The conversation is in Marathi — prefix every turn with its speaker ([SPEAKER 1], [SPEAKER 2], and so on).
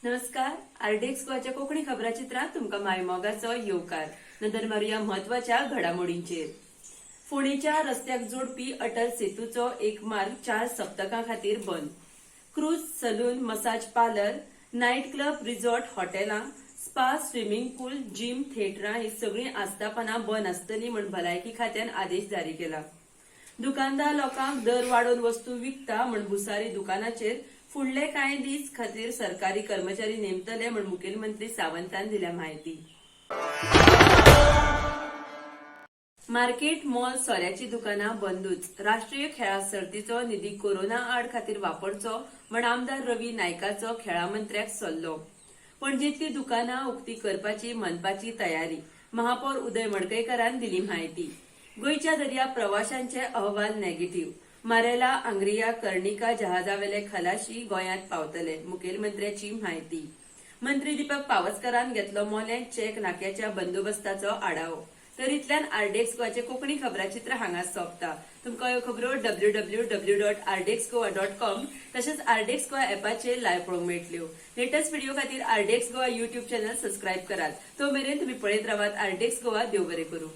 [SPEAKER 1] नमस्कार, आरडेक्स गोवाच्या कोकणी खबराचित्रात तुमका माय मोगाचो येवकार. नंतर मारुया महत्वाच्या घडामोडींचेर. फोंडेच्या रस्त्याक जोडपी अटल सेतूचो एक मार्ग 4 सप्तकां खातीर बंद. Cruise, salon, massage parlour, night club, resort, हॉटेलां, स्पा, स्विमिंग पूल, जिम, थिएटरां ही सगळीं आस्थापनां बंद आसतलीं म्हूण भलायकी खात्यान आदेश जारी केला. दुकानदार लोकांक दर वाडोवन वस्तू विकता म्हूण भुसारी दुकानाचेर फुडले कांय दीस खातीर सरकारी कर्मचारी नेमतले म्हूण मुखेलमंत्री सावंतान दिल्या म्हायती. मार्केट, मॉल, सोऱ्याची दुकानां बंदूच. राष्ट्रीय खेळा सर्तीचो निधी कोरोना आड खातीर वापरचो म्हूण आमदार रवी नायकाचो खेळा मंत्र्याक सल्लो. पणजेंतली दुकानां उक्ती करपाची मनपाची तयारी. महापौर उदय मडकयकारान दिली म्हायती. गोंयच्या दर्या प्रवाशांचे अहवाल नेगेटिव्ह. मारेला, आंग्रिया, कर्णिका जहाजावेले खलाशी गोंयांत पावतले. मुखेलमंत्र्याची म्हायती. मंत्री दीपक पावसकारान घेतलो मोलें चेक नाक्याच्या बंदोबस्ताचो आढावो. तर इतल्यान आरडेक्स गोवाचे कोंकणी खबराचित्र हांगाच सोंपता. तुमकां ह्यो खबरो www.ardexgoa.com तशेंच आरडेक्स गोवा ॲपाचेर लायव्ह पळोवंक मेळटल्यो. लेटस्ट व्हिडिओ खातीर आरडेक्स गोवा युट्यूब चॅनल सबस्क्राईब करात. तो मेरेन तुमी पळयत रावात आरडेक्स गोवा. देव बरें करूं.